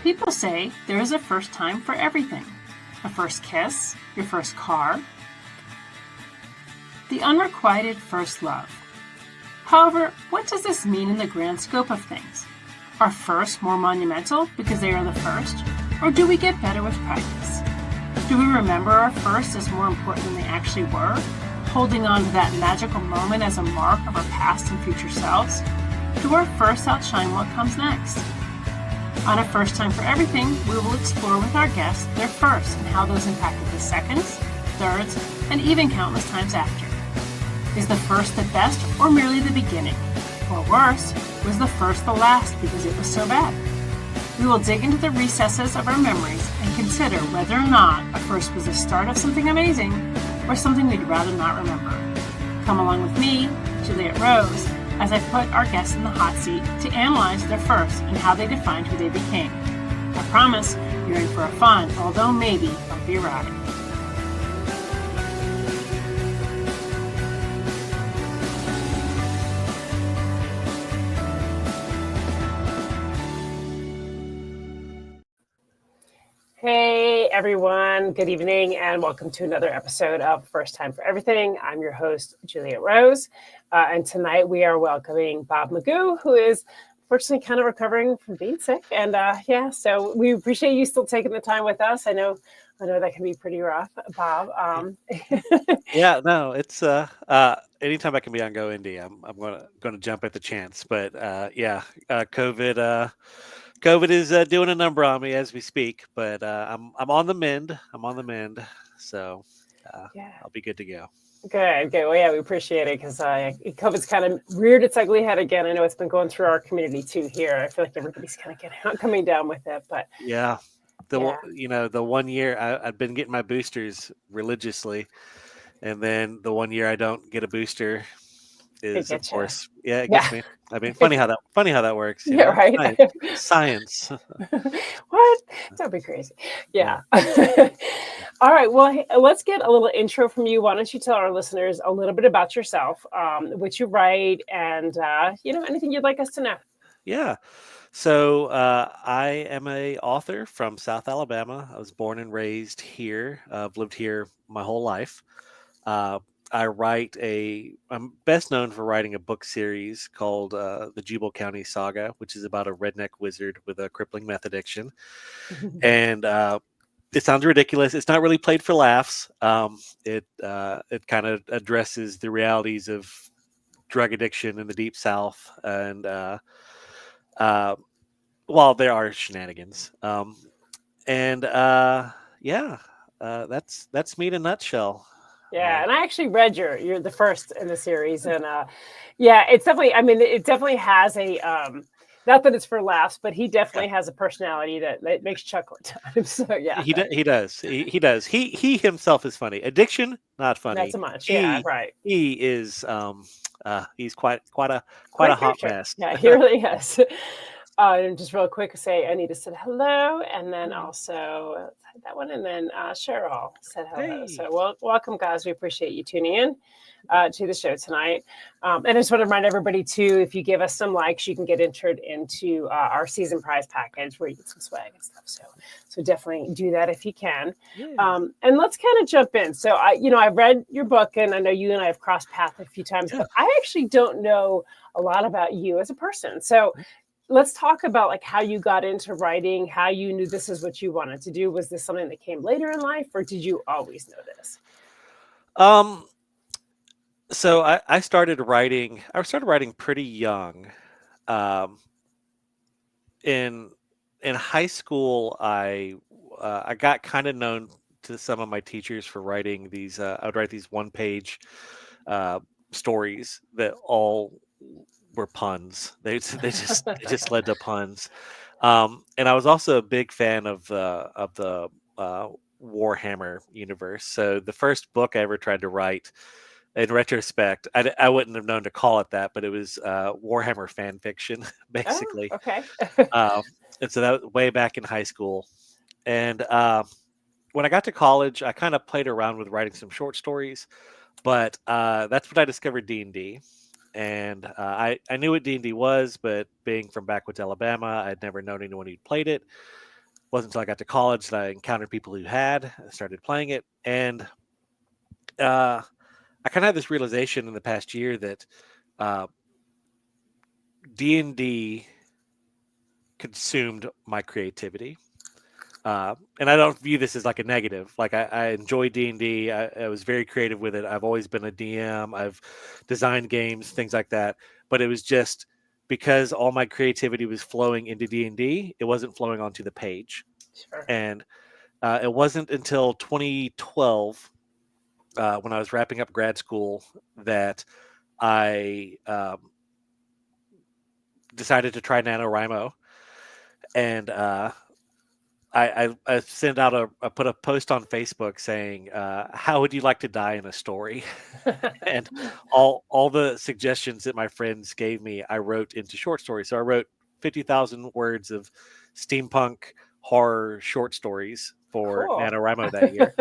People say there is a first time for everything. A first kiss, your first car, the unrequited first love. However, what does this mean in the grand scope of things? Are firsts more monumental because they are the first, or do we get better with practice? Do we remember our firsts as more important than they actually were, holding on to that magical moment as a mark of our past and future selves? Do our firsts outshine what comes next? On A First Time for Everything, we will explore with our guests their firsts and how those impacted the seconds, thirds, and even countless times after. Is the first the best or merely the beginning? Or worse, was the first the last because it was so bad? We will dig into the recesses of our memories and consider whether or not a first was the start of something amazing or something we'd rather not remember. Come along with me, Juliet Rose, as I put our guests in the hot seat to analyze their firsts and how they defined who they became. I promise you're in for a fun, although maybe bumpy ride. Hey everyone, good evening and welcome to another episode of First Time for Everything. I'm your host, Juliet Rose, and tonight we are welcoming Bob McGough, who is fortunately kind of recovering from being sick. And so we appreciate you still taking the time with us. I know that can be pretty rough, Bob. Yeah, no, it's anytime I can be on Go Indie, I'm going to jump at the chance. But COVID is doing a number on me as we speak, but I'm on the mend. So I'll be good to go. Good. Well, yeah, we appreciate it because COVID's kind of reared its ugly head again. I know it's been going through our community too here. I feel like everybody's kind of coming down with it, but yeah. The 1 year I've been getting my boosters religiously, and then the 1 year I don't get a booster is, of course, it gets me. I mean, funny how that works. Yeah, right. Science. What? Don't be crazy. Yeah. All right. Well, hey, let's get a little intro from you. Why don't you tell our listeners a little bit about yourself, what you write, and anything you'd like us to know. Yeah. So I am an author from South Alabama. I was born and raised here. I've lived here my whole life. I'm best known for writing a book series called The Jubal County Saga, which is about a redneck wizard with a crippling meth addiction. And it sounds ridiculous. It's not really played for laughs. It kind of addresses the realities of drug addiction in the Deep South. And while there are shenanigans. That's me in a nutshell. Yeah, and I actually read you're the first in the series, and it's definitely. I mean, it definitely has a not that it's for laughs, but he definitely has a personality that makes chuckle at times. So yeah, he does. He does. He himself is funny. Addiction, not funny. Not so much. Yeah, right. He is. He's quite a hot mess. Yeah, he really is. And just real quick, say Anita said hello, and then also that one, and then Cheryl said hello. Hey. So welcome, guys. We appreciate you tuning in to the show tonight. And I just want to remind everybody too, if you give us some likes, you can get entered into our season prize package where you get some swag and stuff. So definitely do that if you can. Yeah. And let's kind of jump in. So I've read your book, and I know you and I have crossed paths a few times, but I actually don't know a lot about you as a person. So let's talk about like how you got into writing, how you knew this is what you wanted to do. Was this something that came later in life, or did you always know this? So I started writing pretty young. In high school, I got kind of known to some of my teachers for writing these. I would write these one-page stories that all were puns. They just led to puns. And I was also a big fan of the Warhammer universe. So the first book I ever tried to write, in retrospect, I wouldn't have known to call it that, but it was Warhammer fan fiction, basically. Oh, okay. And so that was way back in high school. And when I got to college, I kind of played around with writing some short stories, but that's when I discovered D&D. And I knew what D&D was, but being from backwoods Alabama, I'd never known anyone who'd played it. wasn't until I got to college that I encountered people who had started playing it, and I kind of had this realization in the past year that D&D consumed my creativity. And I don't view this as like a negative. Like I enjoy D&D. I was very creative with it. I've always been a DM. I've designed games, things like that. But it was just because all my creativity was flowing into D&D, it wasn't flowing onto the page. Sure. And it wasn't until 2012, when I was wrapping up grad school, that I decided to try NaNoWriMo. And I sent out I put a post on Facebook saying, how would you like to die in a story? And all the suggestions that my friends gave me, I wrote into short stories. So I wrote 50,000 words of steampunk horror short stories for Cool. NaNoWriMo that year.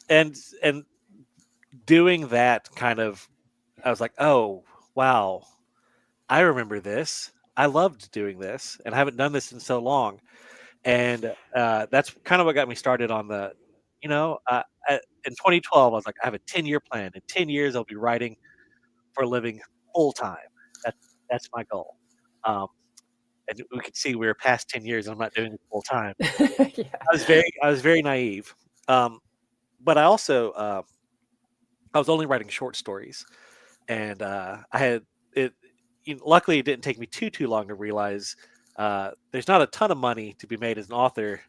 And doing that kind of, I was like, oh, wow, I remember this. I loved doing this, and I haven't done this in so long. And that's kind of what got me started on the, in 2012, I was like, I have a 10-year plan. In 10 years, I'll be writing for a living full time. That's my goal. And we could see we were past 10 years. And I'm not doing it full time. Yeah. I was very naive. But I also, I was only writing short stories, and I had it. Luckily, it didn't take me too long to realize there's not a ton of money to be made as an author,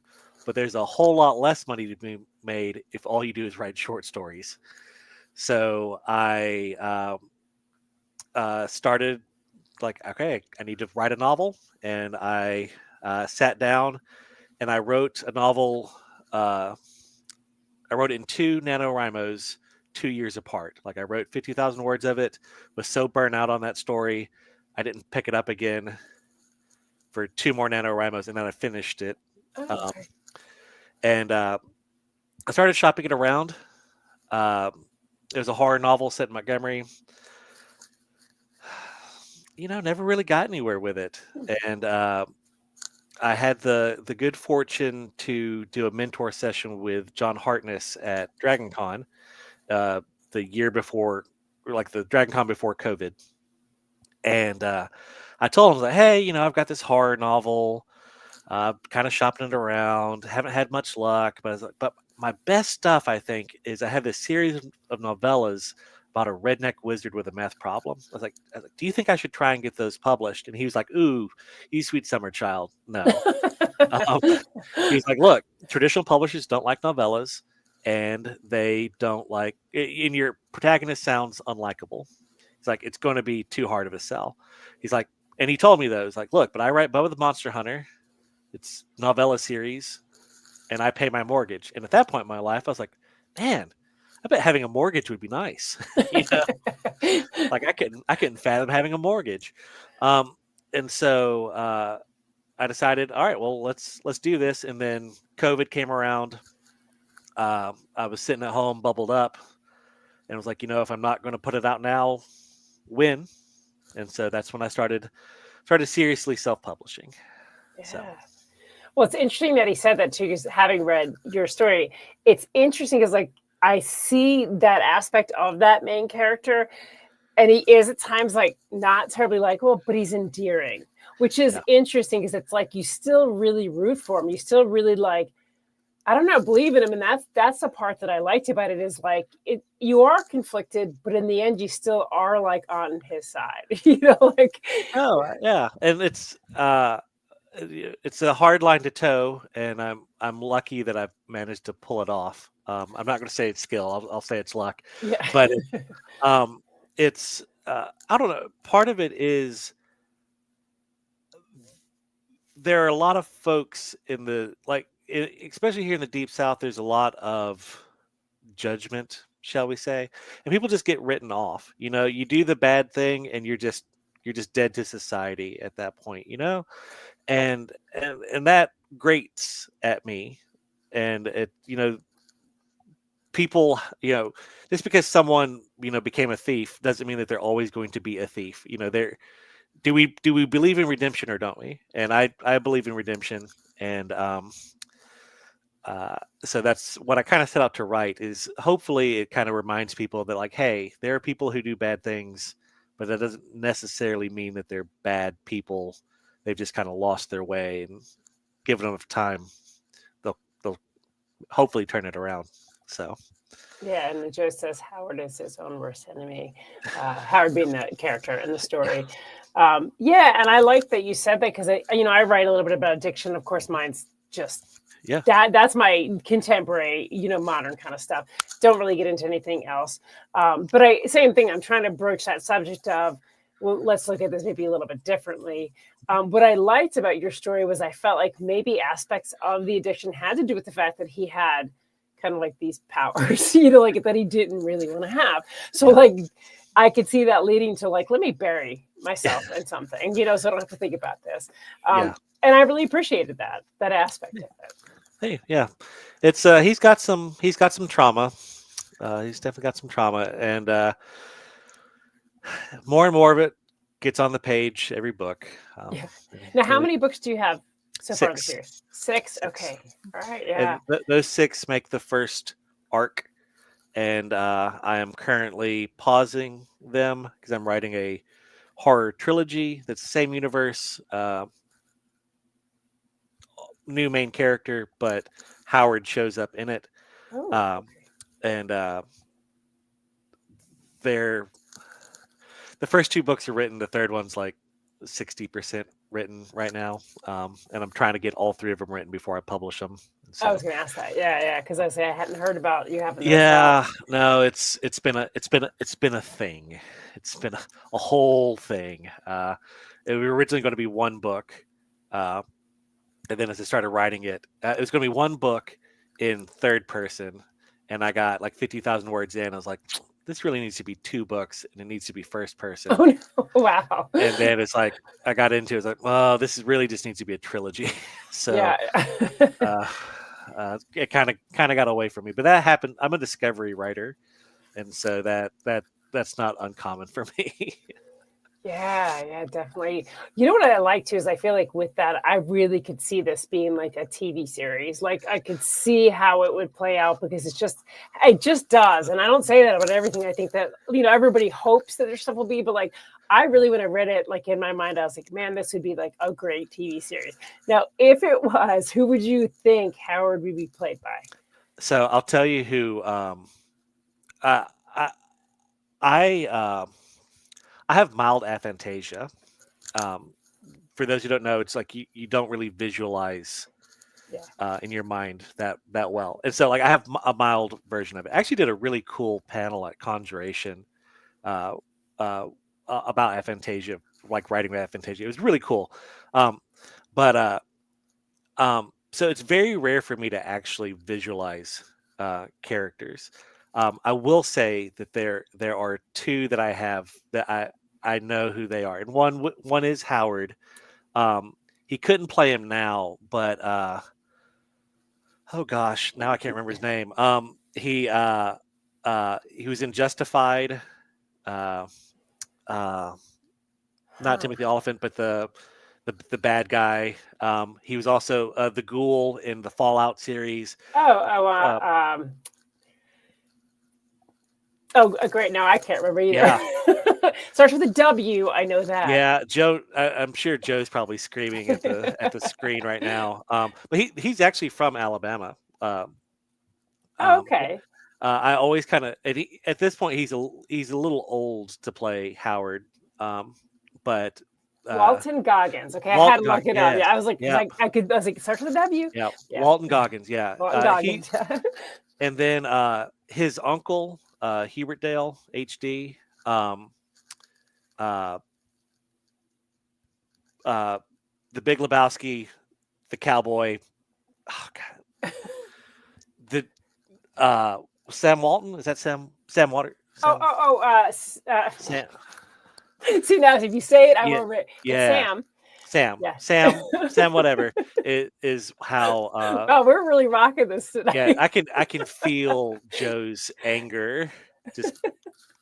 but there's a whole lot less money to be made if all you do is write short stories. So I started like, okay, I need to write a novel, and I sat down and I wrote a novel. I wrote it in 2 NaNoWriMos 2 years apart. Like I wrote 50,000 words of it, was so burnt out on that story, I didn't pick it up again for 2 more NaNoWriMos, and then I finished it. Oh, okay. And I started shopping it around. It was a horror novel set in Montgomery. Never really got anywhere with it. And I had the good fortune to do a mentor session with John Hartness at DragonCon the year before, like the DragonCon before COVID. And I told him, like, hey, I've got this horror novel, kind of shopping it around, haven't had much luck, but I was like, but my best stuff, I think, is I have this series of novellas about a redneck wizard with a math problem. I was like, do you think I should try and get those published? And he was like, ooh, you sweet summer child. No. He's like, look, traditional publishers don't like novellas, and they don't like, and your protagonist sounds unlikable. It's like, it's going to be too hard of a sell. He's like, and he told me though, he's like, look, but I write Bubba the Monster Hunter. It's novella series, and I pay my mortgage. And at that point in my life, I was like, man, I bet having a mortgage would be nice. Like I couldn't fathom having a mortgage. And so I decided, all right, well, let's do this. And then COVID came around. I was sitting at home, bubbled up, and was like, if I'm not going to put it out now, when? And so that's when I started seriously self-publishing. Yeah. So. Well, it's interesting that he said that too, because having read your story, it's interesting because like I see that aspect of that main character, and he is at times like not terribly likable, but he's endearing, which is interesting because it's like you still really root for him. You still really like, I don't know, believe in him, and that's the part that I liked about it is like you are conflicted, but in the end, you still are like on his side, like. Oh yeah, and it's a hard line to toe, and I'm lucky that I've managed to pull it off. I'm not going to say it's skill. I'll say it's luck. Yeah. But it's I don't know. Part of it is there are a lot of folks in the especially here in the Deep South. There's a lot of judgment, shall we say, and people just get written off. You do the bad thing, and you're just dead to society at that point. And that grates at me, and it people just because someone became a thief doesn't mean that they're always going to be a thief. Do we believe in redemption or don't we? And I believe in redemption, And so that's what I kind of set out to write. Is hopefully it kind of reminds people that, like, hey, there are people who do bad things, but that doesn't necessarily mean that they're bad people. They've just kind of lost their way, and given enough time, they'll hopefully turn it around. So. Yeah, and Joe says Howard is his own worst enemy. Howard being the character in the story. Yeah, and I like that you said that because I write a little bit about addiction. Of course, mine's just that's my contemporary, modern kind of stuff. Don't really get into anything else. But same thing. I'm trying to broach that subject of, well, let's look at this maybe a little bit differently. What I liked about your story was I felt like maybe aspects of the addiction had to do with the fact that he had kind of like these powers, like that he didn't really want to have. So like, I could see that leading to like, let me bury myself in something, so I don't have to think about this. And I really appreciated that aspect of it. Hey, yeah, it's he's got some trauma. He's definitely got some trauma, and more and more of it gets on the page every book. Now, how many books do you have so far in the series? 6. Okay. All right. Yeah. And those 6 make the first arc, and I am currently pausing them because I'm writing a horror trilogy that's the same universe. New main character, but Howard shows up in it. And the first 2 books are written. The third one's like 60% written right now, and I'm trying to get all 3 of them written before I publish them. So, I was going to ask that. Yeah, because I hadn't heard about you having. No, it's been a thing. It's been a whole thing. We were originally going to be 1 book, and then as I started writing it, it was going to be 1 book in third person, and I got like 50,000 words in. I was like, this really needs to be 2 books, and it needs to be first person. Oh no! Wow. And then it's like I got into it. It's like, well, this really just needs to be a trilogy. So it kind of got away from me. But that happened. I'm a discovery writer, and so that's not uncommon for me. Yeah, definitely. You know what I like too is I feel like with that, I really could see this being like a TV series. Like I could see how it would play out because it just does. And I don't say that about everything. I think that, everybody hopes that their stuff will be, but like, I really, when I read it, like in my mind, I was like, man, this would be like a great TV series. Now, if it was, who would you think Howard would be played by? So I'll tell you who, I have mild aphantasia. For those who don't know, it's like you don't really visualize in your mind that well. And so like I have a mild version of it. I actually did a really cool panel at Conjuration about aphantasia, like writing with aphantasia. It was really cool. So it's very rare for me to actually visualize characters. I will say that there are 2 that I have that I know who they are, and one is Howard. He couldn't play him now, but oh gosh, now I can't remember his name. He was in Justified. Not Timothy Oliphant, but the bad guy. He was also the ghoul in the Fallout series. Great. No, I can't remember either. Yeah. Starts with a W. I know that. Yeah, Joe. I'm sure Joe's probably screaming at the screen right now. But he's actually from Alabama. Okay. I always kind of at this point he's a little old to play Howard. But Walton Goggins. Okay, I had to look it up. Yeah, I was like, I was like, starts with a W. Yeah, Walton Goggins. Yeah, Walton Goggins. And then his uncle, Hubert Dale, HD. The Big Lebowski, the cowboy. Oh God. Sam Walton, is that Sam Water? Sam. Sam. See now, if you say it, I won't read. Sam. Yeah. Sam, whatever. It is how. We're really rocking this tonight. Yeah, I can feel Joe's anger just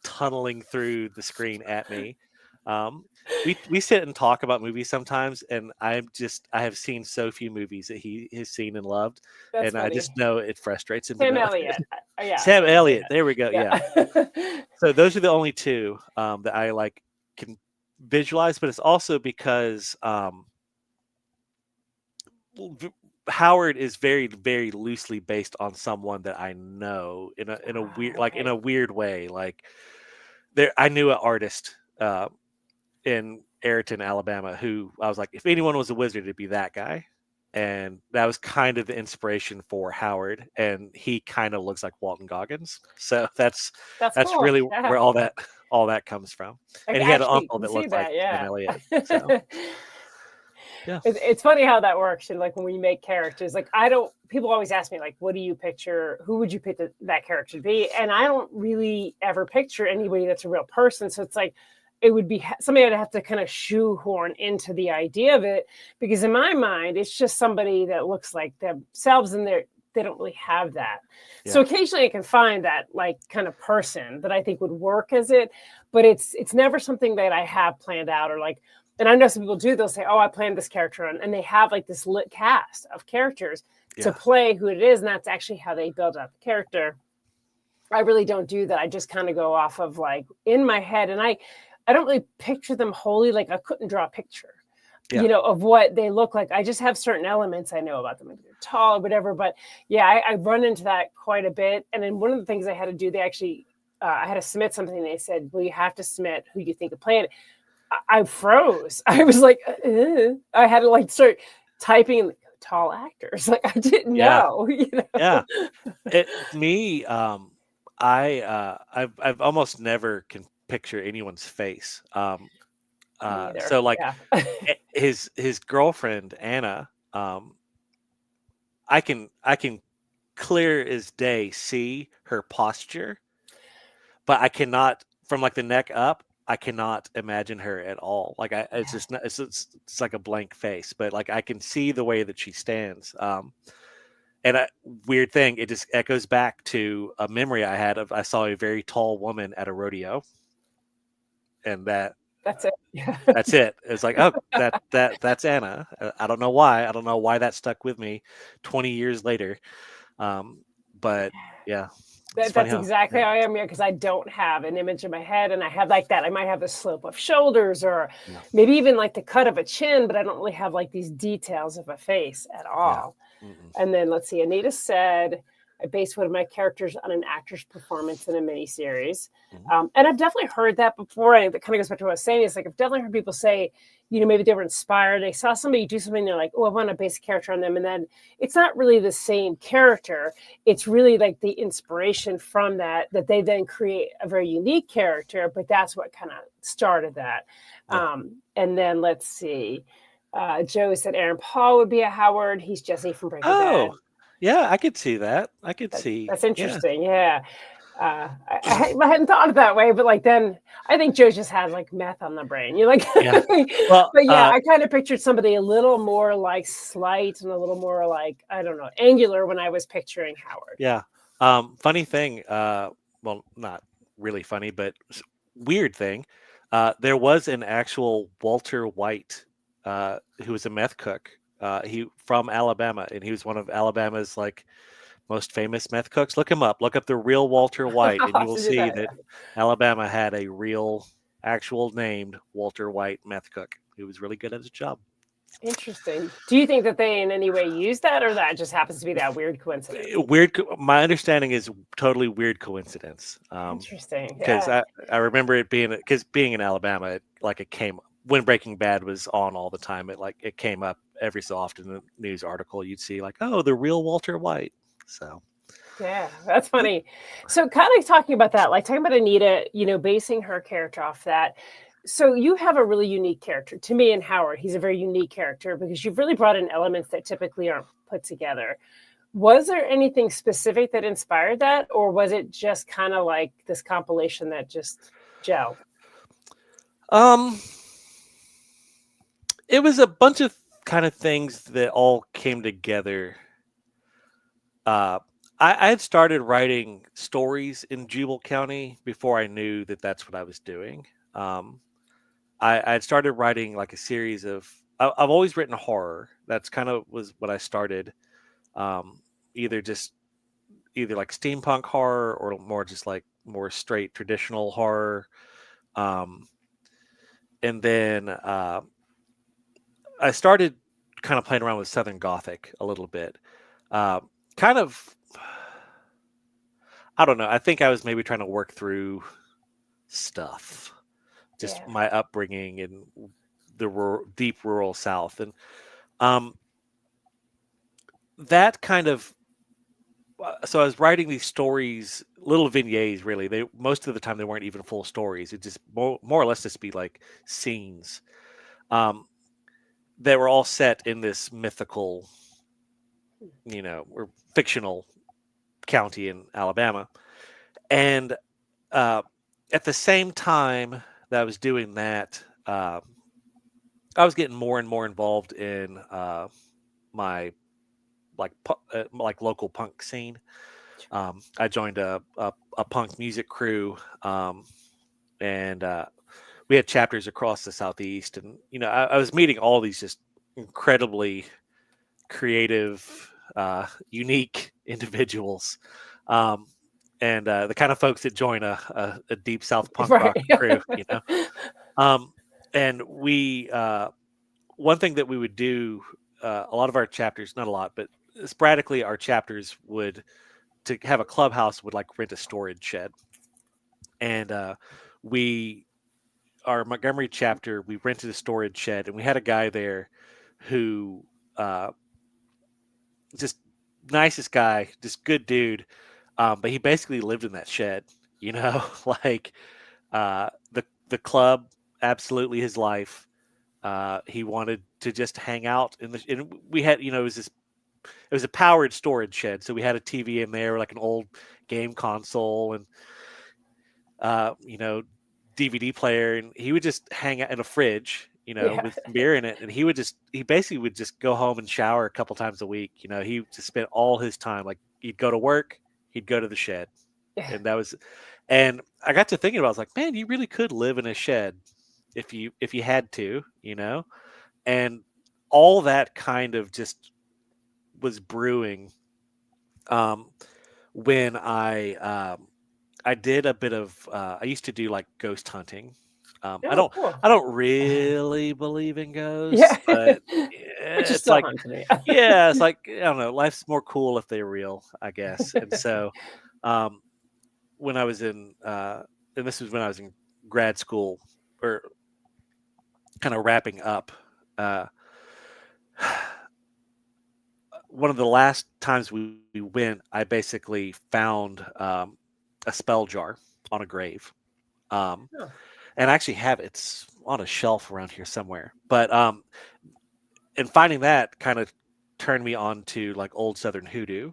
tunneling through the screen at me. We sit and talk about movies sometimes, and I have seen so few movies that he has seen and loved, That's and I funny. just know it frustrates him. Sam Elliott. Yeah. Sam Sam Elliott. There we go. Yeah. Yeah. So those are the only two that I like can visualize, but it's also because Howard is very, very loosely based on someone that I know in a weird, like in a weird way. Like I knew an artist in Ayrton, Alabama, who I was like, if anyone was a wizard, it'd be that guy. And that was kind of the inspiration for Howard, and he kind of looks like Walton Goggins. So that's cool. really Yeah. where all that comes from. I And he had an actually uncle can that see looked like yeah. Sam Elliott. So yeah, It's funny how that works. And like when we make characters, like people always ask me, like, what do you picture? Who would you pick that character to be? And I don't really ever picture anybody that's a real person. So it's like, it would be somebody I'd have to kind of shoehorn into the idea of it, because in my mind, it's just somebody that looks like themselves, and they don't really have that. Yeah. So occasionally I can find that like kind of person that I think would work as it, but it's never something that I have planned out, or like, and I know some people do, they'll say, oh, I planned this character on, and they have like this lit cast of characters to play who it is. And that's actually how they build up the character. I really don't do that. I just kind of go off of like in my head, and I don't really picture them wholly. Like I couldn't draw a picture, of what they look like. I just have certain elements I know about them. Maybe they're tall or whatever. But yeah, I run into that quite a bit. And then one of the things I had to do, they actually, I had to submit something. And they said, well, you have to submit who you think of playing it. I froze. I was like, I had to like start typing tall actors. Like I didn't know. Yeah. I've almost never can picture anyone's face. So like his girlfriend Anna, I can clear as day see her posture, but I cannot, from like the neck up, I cannot imagine her at all. Like it's just not, it's like a blank face, but like I can see the way that she stands. And a weird thing, it just echoes back to a memory I had of I saw a very tall woman at a rodeo, and that's it. Yeah. That's it. It's like, oh, that's Anna. I don't know why. I don't know why that stuck with me 20 years later. But yeah. That's exactly how I am here, because I don't have an image in my head, and I have like that. I might have the slope of shoulders, or maybe even like the cut of a chin, but I don't really have like these details of a face at all. Yeah. And then let's see, Anita said, I based one of my characters on an actor's performance in a miniseries. And I've definitely heard that before. And it kind of goes back to what I was saying. It's like, I've definitely heard people say, maybe they were inspired. They saw somebody do something. They're like, oh, I want to base a character on them. And then it's not really the same character. It's really like the inspiration from that they then create a very unique character. But that's what kind of started that. Yeah. And then let's see. Joe said Aaron Paul would be a Howard. He's Jesse from Breaking Bad. Yeah, I could see that. That's interesting. Yeah. I hadn't thought of it that way, but like then I think Joe just had like meth on the brain. You're like, well, but yeah, I kind of pictured somebody a little more like slight and a little more like, I don't know, angular when I was picturing Howard. Yeah. Funny thing. Well, not really funny, but weird thing. There was an actual Walter White, who was a meth cook. He from Alabama, and he was one of Alabama's like most famous meth cooks. Look him up. Look up the real Walter White, and you will see that Alabama had a real, actual named Walter White meth cook who was really good at his job. Interesting. Do you think that they in any way use that, or that just happens to be that weird coincidence? My understanding is totally weird coincidence. Interesting. Because I remember it being in Alabama, it came when Breaking Bad was on all the time. It came up every so often in the news article. You'd see like, oh, the real Walter White. So yeah, that's funny. So kind of talking about that, like talking about Anita, basing her character off that. So you have a really unique character. To me and Howard, he's a very unique character because you've really brought in elements that typically aren't put together. Was there anything specific that inspired that, or was it just kind of like this compilation that just gelled? It was a bunch of kind of things that all came together. I had started writing stories in Jubal County before I knew that that's what I was doing. I had started writing like a series of. I've always written horror. That's kind of was what I started. Um, either like steampunk horror or more just like more straight traditional horror. And then I started kind of playing around with Southern Gothic a little bit. Kind of, I don't know. I think I was maybe trying to work through stuff, just my upbringing in the deep rural South, and that kind of. So I was writing these stories, little vignettes. Really, they most of the time they weren't even full stories. It just more or less just be like scenes. That were all set in this mythical, or fictional county in Alabama. And at the same time that I was doing that, I was getting more and more involved in my like local punk scene. I joined a punk music crew, and we had chapters across the Southeast, and I was meeting all these just incredibly creative, unique individuals, and the kind of folks that join a deep South punk rock crew, and we one thing that we would do, a lot of our chapters, not a lot, but sporadically, our chapters would to have a clubhouse would like rent a storage shed, and our Montgomery chapter, we rented a storage shed, and we had a guy there who just nicest guy, just good dude, but he basically lived in that shed, like the club, absolutely his life. He wanted to just hang out and we had, it was a powered storage shed, so we had a TV in there, like an old game console, and DVD player, and he would just hang out in a fridge, with beer in it, and he basically would just go home and shower a couple times a week. He just spent all his time, like he'd go to work, he'd go to the shed, and I got to thinking about it, I was like, man, you really could live in a shed if you had to, and all that kind of just was brewing when I did a bit of I used to do like ghost hunting. I don't really believe in ghosts, but it's like it's like, I don't know, life's more cool if they're real, I guess. And so when I was in and this was when I was in grad school, or kind of wrapping up, one of the last times we went, I basically found a spell jar on a grave. And I actually have it's on a shelf around here somewhere. But and finding that kind of turned me on to like old Southern hoodoo.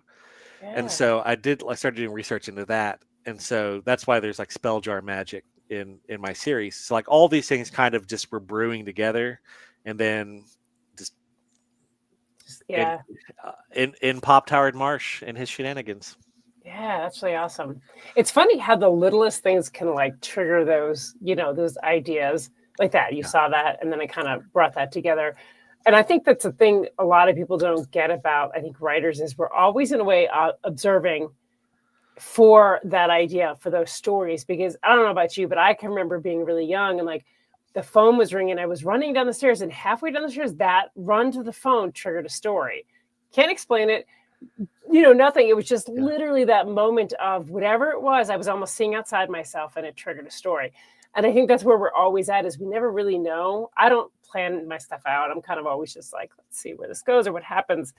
And so I started doing research into that. And so that's why there's like spell jar magic in my series. So like all these things kind of just were brewing together, and then in popped Howard Marsh and his shenanigans. Yeah, that's really awesome. It's funny how the littlest things can like trigger those, those ideas like that. You saw that, and then it kind of brought that together. And I think that's the thing a lot of people don't get about, I think, writers, is we're always in a way observing for that idea, for those stories. Because I don't know about you, but I can remember being really young and like the phone was ringing. I was running down the stairs, and halfway down the stairs, that run to the phone triggered a story. Can't explain it. Nothing. It was just literally that moment of whatever it was. I was almost seeing outside myself, and it triggered a story. And I think that's where we're always at, is we never really know. I don't plan my stuff out. I'm kind of always just like, let's see where this goes or what happens.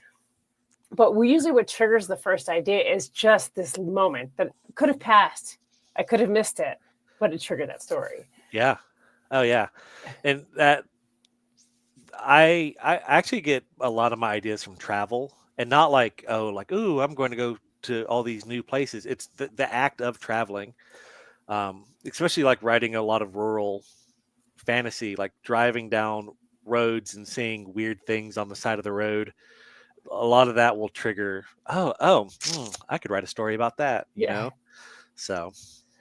But usually what triggers the first idea is just this moment that could have passed. I could have missed it, but it triggered that story. Yeah. Oh yeah. And that I actually get a lot of my ideas from travel, and not like, ooh, I'm going to go to all these new places. It's the act of traveling. Especially like writing a lot of rural fantasy, like driving down roads and seeing weird things on the side of the road. A lot of that will trigger, I could write a story about that, you know? So.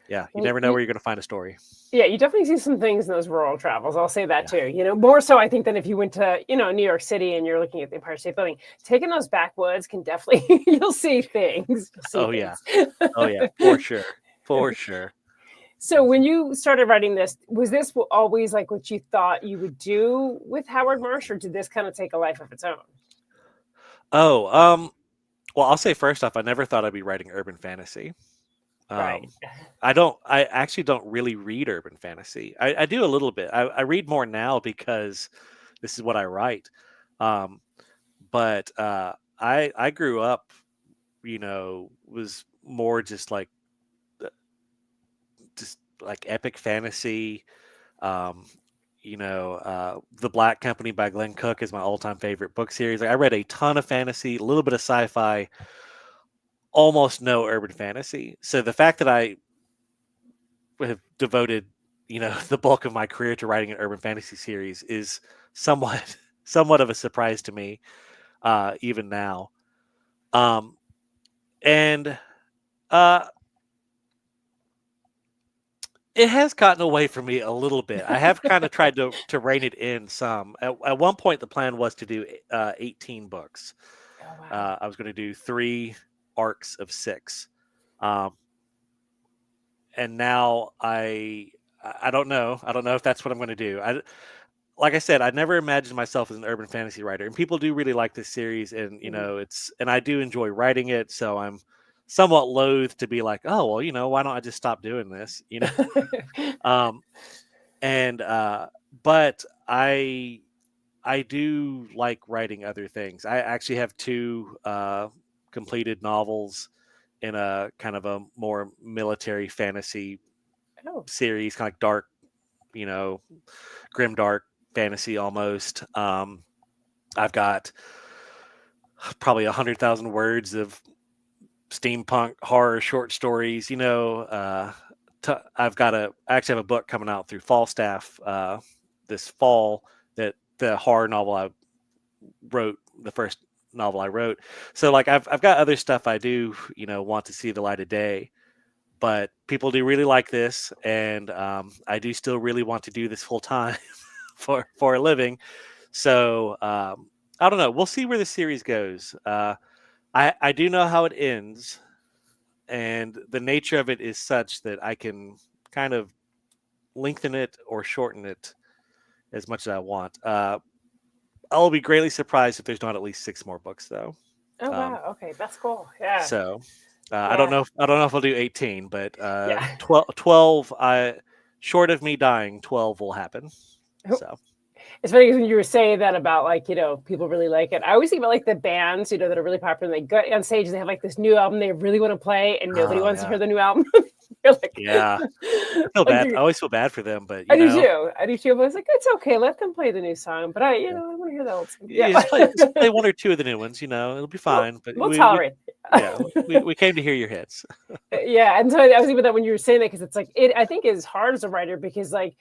Yeah, you never know where you're going to find a story. Yeah, you definitely see some things in those rural travels. I'll say that too. More so I think than if you went to, New York City and you're looking at the Empire State Building. Taking those backwoods can definitely, you'll see things. Yeah. Oh yeah, for sure. For sure. So when you started writing this, was this always like what you thought you would do with Howard Marsh, or did this kind of take a life of its own? Oh, well, I'll say first off, I never thought I'd be writing urban fantasy. Right. I actually don't really read urban fantasy. I do a little bit. I read more now because this is what I write. But I grew up, was more just like epic fantasy. The Black Company by Glenn Cook is my all-time favorite book series. Like, I read a ton of fantasy, a little bit of sci-fi, almost no urban fantasy. So the fact that I have devoted, the bulk of my career to writing an urban fantasy series is somewhat of a surprise to me, even now. And it has gotten away from me a little bit. I have kind of tried to rein it in some. At one point, the plan was to do 18 books. Oh, wow. I was going to do 3 arcs of 6. And now I don't know. I don't know if that's what I'm going to do. Like I said, I never imagined myself as an urban fantasy writer, and people do really like this series, and and I do enjoy writing it. So I'm somewhat loath to be like, oh well, why don't I just stop doing this? But I do like writing other things. I actually have 2 completed novels in a kind of a more military fantasy series, kind of like dark, grim dark fantasy almost. I've got probably 100,000 words of steampunk horror short stories. I actually have a book coming out through Falstaff this fall, that the horror novel I wrote, the first novel I wrote. So like I've got other stuff I do, want to see the light of day, but people do really like this, and I do still really want to do this full time for a living. So I don't know. We'll see where the series goes. I do know how it ends, and the nature of it is such that I can kind of lengthen it or shorten it as much as I want. I'll be greatly surprised if there's not at least 6 more books, though. Oh wow! Okay, that's cool. Yeah. So I don't know. I don't know if I'll do 18, but 12. Short of me dying, 12 will happen. So. It's funny because when you were saying that about people really like it. I always think about like the bands, that are really popular. And they go on stage and they have like this new album they really want to play, and nobody wants to hear the new album. You're like, I feel bad. I always feel bad for them, but I do too. But I was like, it's okay, let them play the new song. But I want to hear the old song. Yeah, just play 1 or 2 of the new ones. It'll be fine. We'll tolerate. We came to hear your hits. Yeah, and so I was thinking about that when you were saying that, because it's like I think is hard as a writer, because like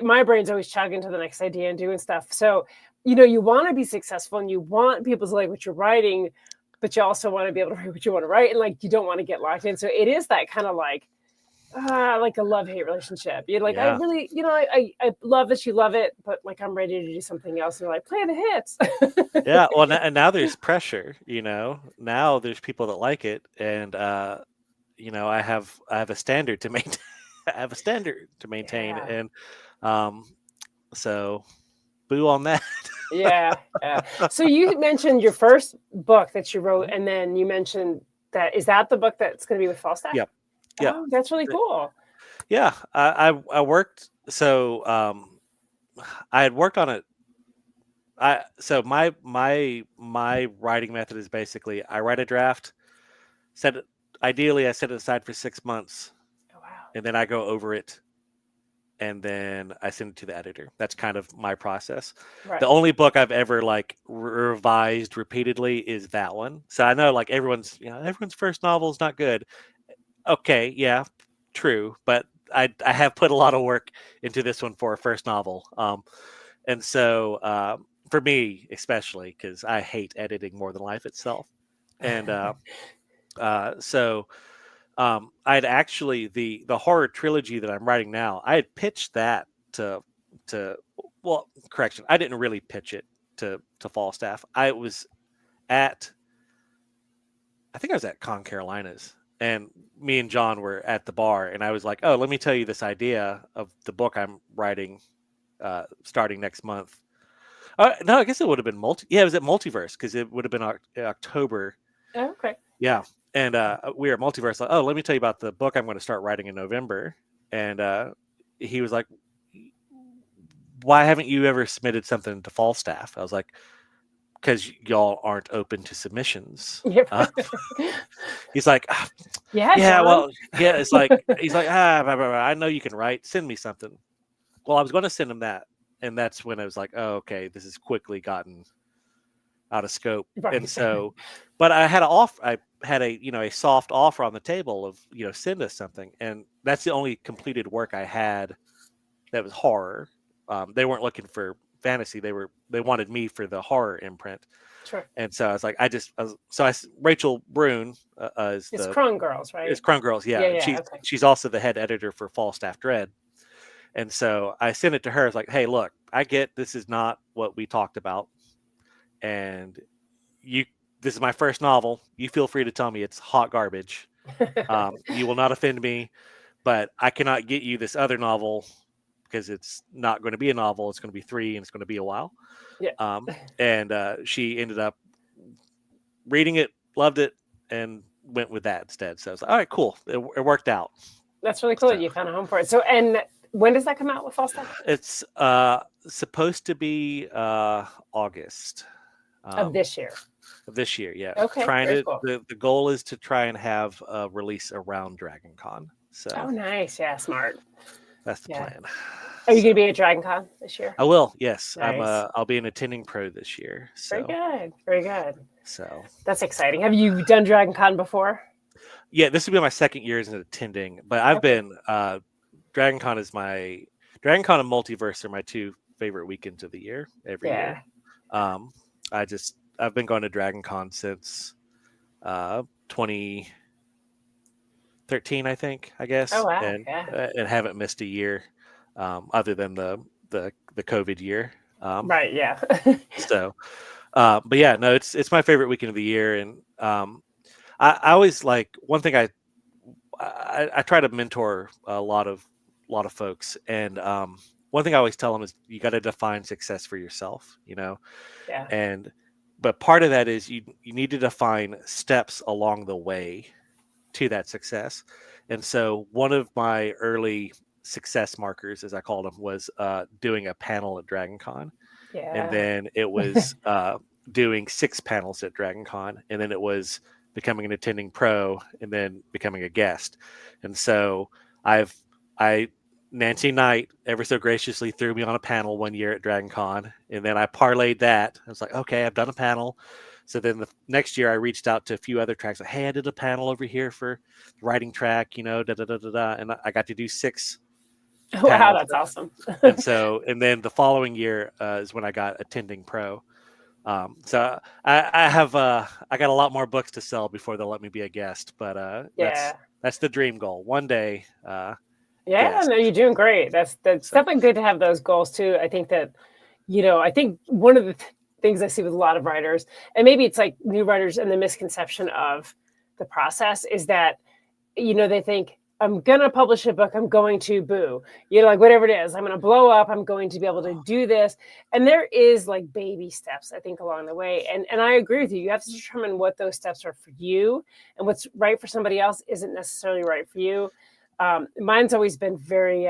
my brain's always chugging to the next idea and doing stuff. So you want to be successful and you want people to like what you're writing, but you also want to be able to write what you want to write, and like you don't want to get locked in. So it is that kind of like a love-hate relationship. You're like, I really, I love that you love it, but like I'm ready to do something else. And you're like, play the hits. Yeah, well, and now there's pressure. Now there's people that like it, and I have a standard to maintain. And so boo on that. Yeah. So you mentioned your first book that you wrote, and then you mentioned is that the book that's going to be with Falstaff? Yep. Yeah. Oh, that's really cool. Yeah, I worked. So I had worked on it. My writing method is basically I write a draft. Ideally I set it aside for 6 months. Oh, wow. And then I go over it, and then I send it to the editor. That's kind of my process. Right. The only book I've ever like revised repeatedly is that one. So I know like everyone's first novel is not good. Okay, yeah, true, but I have put a lot of work into this one for a first novel, and so for me especially, because I hate editing more than life itself, and so I'd actually the horror trilogy that I'm writing now. I had pitched that to well, correction. I didn't really pitch it to Falstaff. I was at I think I was at Con Carolinas, and me and John were at the bar, and I was like, "Oh, let me tell you this idea of the book I'm writing, starting next month." No, I guess it would have been Yeah, it was at Multiverse because it would have been October. Oh, okay. Yeah, and we were at Multiverse. Like, oh, let me tell you about the book I'm going to start writing in November. And he was like, "Why haven't you ever submitted something to Falstaff?" I was like, "Because y'all aren't open to submissions." Yep. He's like, Yeah. "Yeah, John. well, yeah." It's like he's like, blah, blah, blah. I know you can write. Send me something. Well, I was going to send him that, and that's when I was like, "Oh, okay, this has quickly gotten out of scope." Right. And so, but I had a soft offer on the table of send us something, and that's the only completed work I had that was horror. They weren't looking for fantasy; they wanted me for the horror imprint. Sure. And so I was like, Rachel Brune is It's Crone Girls, right? It's Crone Girls, yeah. Yeah. She's also the head editor for Falstaff Dread. And so I sent it to her. I was like, "Hey, look, I get this is not what we talked about, and this is my first novel. You feel free to tell me it's hot garbage. You will not offend me, but I cannot get you this other novel because it's not going to be a novel. It's going to be 3, and it's going to be a while." Yeah. And she ended up reading it, loved it, and went with that instead. So I was like, "All right, cool. It worked out." That's really cool. So, You found a home for it. So, and when does that come out with Falstaff? it's supposed to be August Of this year. Of this year, yeah. Okay. Cool. The goal is to try and have a release around Dragon Con. So Oh, nice. Yeah, smart. that's the plan. Are you going to be at Dragon Con this year? I will. Yes, Nice. I'll be an attending pro this year. So. Very good. So that's exciting. Have you done Dragon Con before? Yeah, this will be my second year as an attending, but I've been Dragon Con and Multiverse are my 2 favorite weekends of the year every year. I've been going to Dragon Con since 2013, I think, I guess. Oh, wow. And haven't missed a year, other than the COVID year. Right. Yeah. So, but yeah, no, it's my favorite weekend of the year, and I always like one thing. I try to mentor a lot of folks, and one thing I always tell them is you got to define success for yourself. Yeah. But part of that is you need to define steps along the way to that success. And so one of my early success markers, as I called them, was doing a panel at Dragon Con. Yeah. And then it was doing 6 panels at Dragon Con. And then it was becoming an attending pro and then becoming a guest. And so Nancy Knight ever so graciously threw me on a panel one year at Dragon Con, and then I parlayed that. I was like, okay, I've done a panel. So then the next year I reached out to a few other tracks. Like, hey, I did a panel over here for the writing track, and I got to do 6. Wow, that's awesome. and then the following year is when I got attending pro. So I got a lot more books to sell before they'll let me be a guest, but that's the dream goal. One day. No, you're doing great. That's definitely good to have those goals too. I think that, I think one of the things I see with a lot of writers, and maybe it's like new writers and the misconception of the process is that, they think, I'm going to publish a book, I'm going to like whatever it is, I'm going to blow up, I'm going to be able to do this. And there is like baby steps, I think, along the way. And I agree with you. You have to determine what those steps are for you, and what's right for somebody else isn't necessarily right for you. Mine's always been very,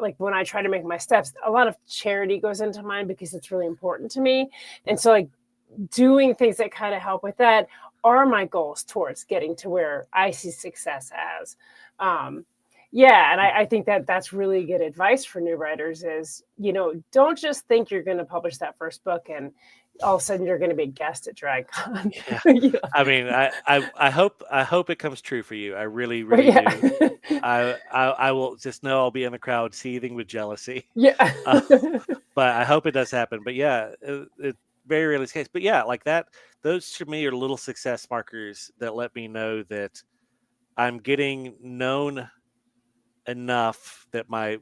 like when I try to make my steps, a lot of charity goes into mine because it's really important to me. And so like doing things that kind of help with that are my goals towards getting to where I see success as. And I think that that's really good advice for new writers is, don't just think you're going to publish that first book and all of a sudden you're going to be a guest at DragCon. Yeah. I mean, I hope it comes true for you. I really, really do. I will just know I'll be in the crowd seething with jealousy. Yeah. But I hope it does happen. But yeah, it very rarely is the case. But yeah, like that, those to me are little success markers that let me know that I'm getting known enough that my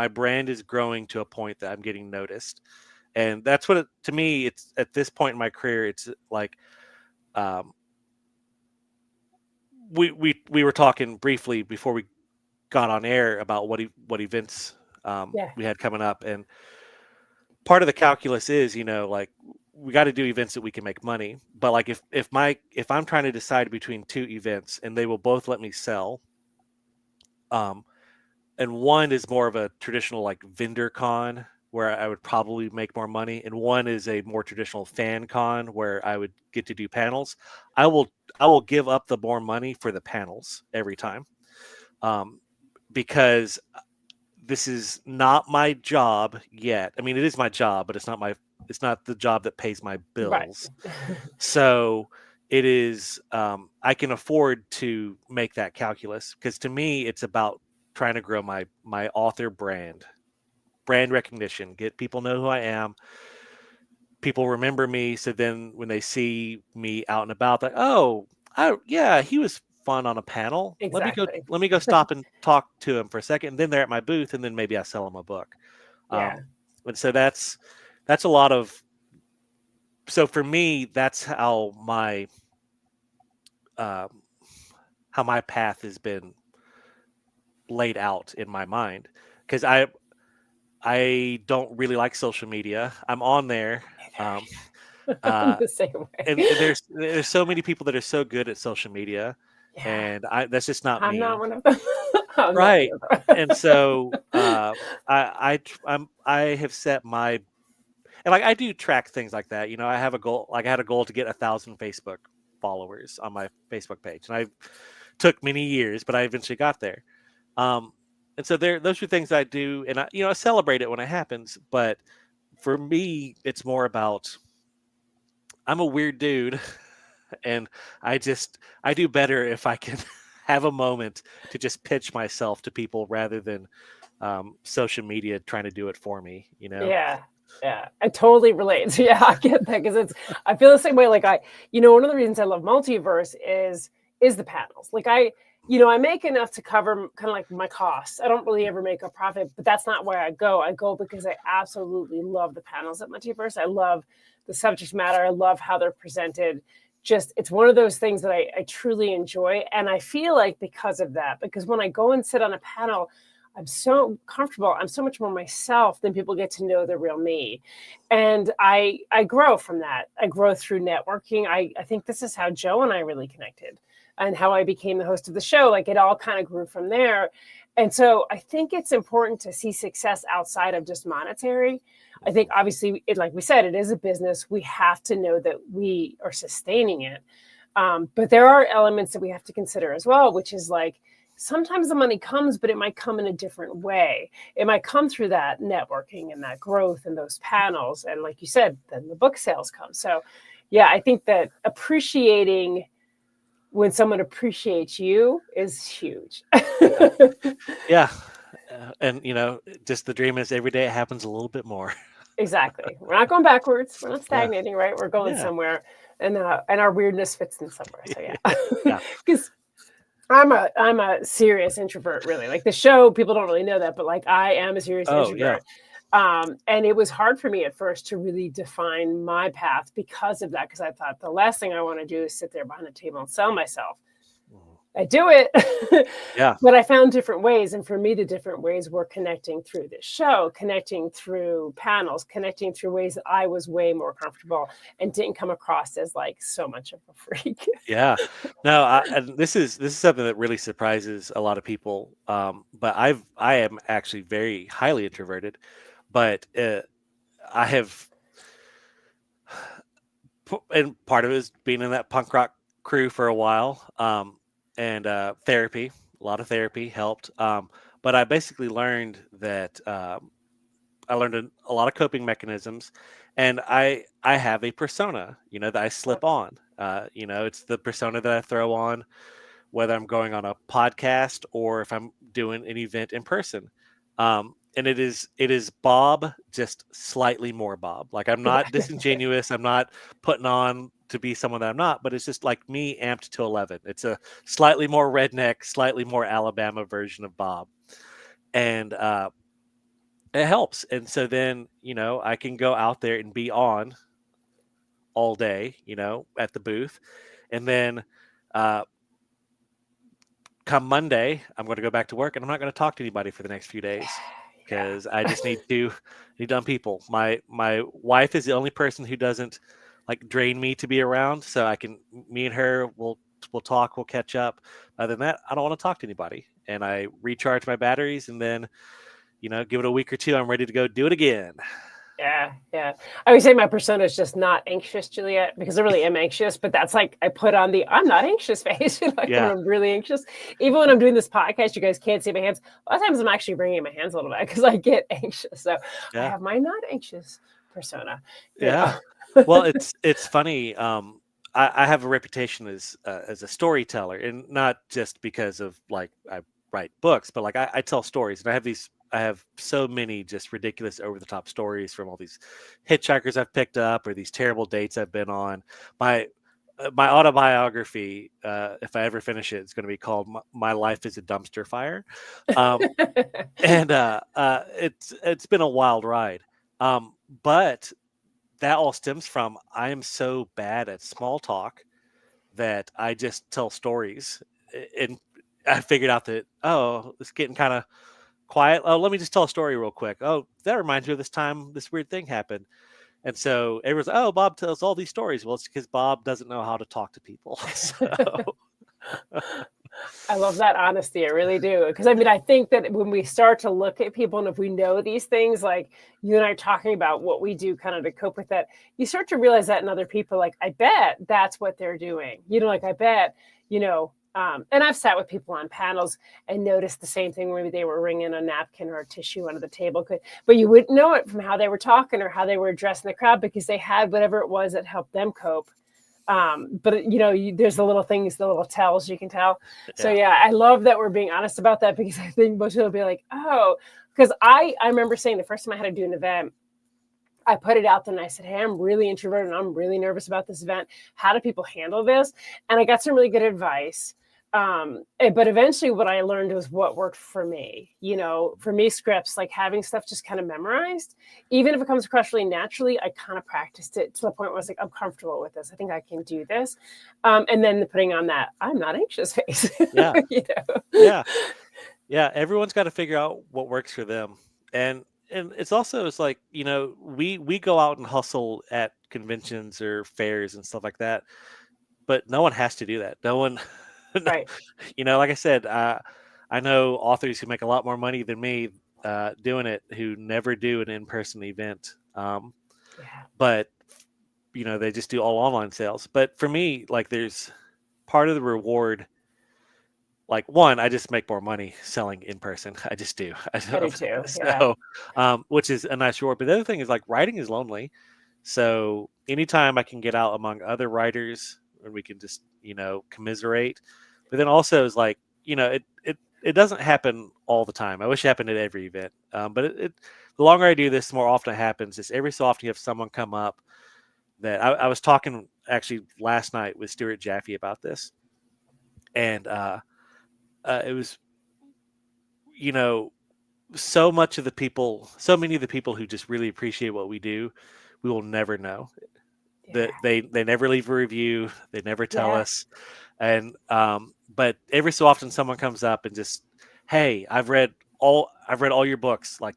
brand is growing to a point that I'm getting noticed. And that's what to me, it's at this point in my career, it's like, we were talking briefly before we got on air about what events we had coming up, and part of the calculus is, like, we got to do events that we can make money. But like, if I'm trying to decide between two events and they will both let me sell, and one is more of a traditional like vendor con where I would probably make more money, and one is a more traditional fan con where I would get to do panels, I will give up the more money for the panels every time, because this is not my job yet. I mean, it is my job, but it's not the job that pays my bills. Right. So it is, I can afford to make that calculus, because to me, it's about trying to grow my author brand recognition, get people know who I am. People remember me. So then when they see me out and about, like, oh, yeah, he was fun on a panel. Exactly. Let me go stop and talk to him for a second. And then they're at my booth, and then maybe I sell them a book. Yeah. And so that's a lot of, so for me, that's how my path has been laid out in my mind, because I don't really like social media. I'm on there. I'm the same way. And there's so many people that are so good at social media, and that's just not I'm me. not one of them. Right. And so I have set my, and like, I do track things like that. I have a goal. Like, I had a goal to get 1,000 Facebook followers on my Facebook page, and I took many years, but I eventually got there. And so those are things that I do, and I celebrate it when it happens. But for me, it's more about, I'm a weird dude, and I do better if I can have a moment to just pitch myself to people rather than social media trying to do it for me. Yeah. I totally relate. So I get that, because I feel the same way. Like, one of the reasons I love Multiverse is the panels. Like, I make enough to cover kind of like my costs. I don't really ever make a profit, but that's not why I go. I go because I absolutely love the panels at Multiverse. I love the subject matter. I love how they're presented. Just, it's one of those things that I truly enjoy. And I feel like because of that, because when I go and sit on a panel, I'm so comfortable. I'm so much more myself than people get to know the real me. And I grow from that. I grow through networking. I think this is how Joe and I really connected, and how I became the host of the show. Like, it all kind of grew from there. And so I think it's important to see success outside of just monetary. I think obviously, like we said, it is a business. We have to know that we are sustaining it. But there are elements that we have to consider as well, which is like, sometimes the money comes, but it might come in a different way. It might come through that networking and that growth and those panels. And like you said, then the book sales come. So I think that appreciating when someone appreciates you is huge. Yeah. And just the dream is every day it happens a little bit more. Exactly. We're not going backwards. We're not stagnating, right? We're going somewhere, and our weirdness fits in somewhere. So because I'm a serious introvert, really. Like, the show, people don't really know that, but like, I am a serious introvert. And it was hard for me at first to really define my path because of that, because I thought the last thing I want to do is sit there behind a table and sell myself. I do it. But I found different ways. And for me, the different ways were connecting through this show, connecting through panels, connecting through ways that I was way more comfortable and didn't come across as like so much of a freak. No, and this is something that really surprises a lot of people. But I am actually very highly introverted, but I have, and part of it is being in that punk rock crew for a while. And therapy, a lot of therapy helped. But I basically learned that I learned a lot of coping mechanisms, and I have a persona, that I slip on. It's the persona that I throw on, whether I'm going on a podcast or if I'm doing an event in person. it is Bob, just slightly more Bob. Like, I'm not disingenuous. I'm not putting on to be someone that I'm not, but it's just like me amped to 11. It's a slightly more redneck, slightly more Alabama version of Bob. And it helps. And so then, I can go out there and be on all day, at the booth. And then come Monday, I'm going to go back to work, and I'm not going to talk to anybody for the next few days because I just need dumb people. My wife is the only person who doesn't like drain me to be around. So me and her we'll talk, we'll catch up. Other than that, I don't want to talk to anybody. And I recharge my batteries, and then, give it a week or two, I'm ready to go do it again. Yeah. I would say my persona is just not anxious, Juliet, because I really am anxious, but that's like I put on the I'm not anxious face when I'm really anxious. Even when I'm doing this podcast, you guys can't see my hands. A lot of times I'm actually bringing my hands a little bit because I get anxious. So I have my not anxious persona. Yeah. Well, it's funny. I have a reputation as a storyteller, and not just because of like I write books, but like I tell stories, and I have so many just ridiculous over the top stories from all these hitchhikers I've picked up or these terrible dates I've been on. My autobiography, if I ever finish it, it's going to be called "My Life is a Dumpster Fire," and it's been a wild ride. But that all stems from I am so bad at small talk that I just tell stories, and I figured out that it's getting kind of quiet. Oh, let me just tell a story real quick. Oh, that reminds me of this time this weird thing happened. And so everyone's like, oh, Bob tells all these stories. Well, it's because Bob doesn't know how to talk to people. So. I love that honesty. I really do. Because I think that when we start to look at people, and if we know these things, like you and I are talking about what we do kind of to cope with that, you start to realize that in other people, like, I bet that's what they're doing. Like, I bet, and I've sat with people on panels and noticed the same thing. Maybe they were wringing a napkin or a tissue under the table, but you wouldn't know it from how they were talking or how they were addressing the crowd because they had whatever it was that helped them cope. But there's the little things, the little tells you can tell. Yeah. So I love that we're being honest about that, because I think most people will be like, oh, because I remember saying the first time I had to do an event, I put it out there and I said, hey, I'm really introverted and I'm really nervous about this event. How do people handle this? And I got some really good advice. But eventually what I learned was what worked for me. For me, scripts, like having stuff just kind of memorized, even if it comes across really naturally, I kind of practiced it to the point where I was like, I'm comfortable with this. I think I can do this. And then putting on that I'm not anxious face. Yeah. Yeah. Everyone's got to figure out what works for them. And it's like, we go out and hustle at conventions or fairs and stuff like that, but no one has to do that. No one, right. Like I said, I know authors who make a lot more money than me doing it, who never do an in-person event. But, they just do all online sales. But for me, like, there's part of the reward. Like, one, I just make more money selling in person. I just do. I do too. So, which is a nice reward. But the other thing is, like, writing is lonely. So anytime I can get out among other writers and we can just, commiserate. But then also is like, it doesn't happen all the time. I wish it happened at every event. But the longer I do this, the more often it happens. Just every so often you have someone come up that I was talking actually last night with Stuart Jaffe about this. And, it was, so many of the people who just really appreciate what we do, we will never know. That they never leave a review, they never tell us. And but every so often someone comes up and just, hey, I've read all your books, like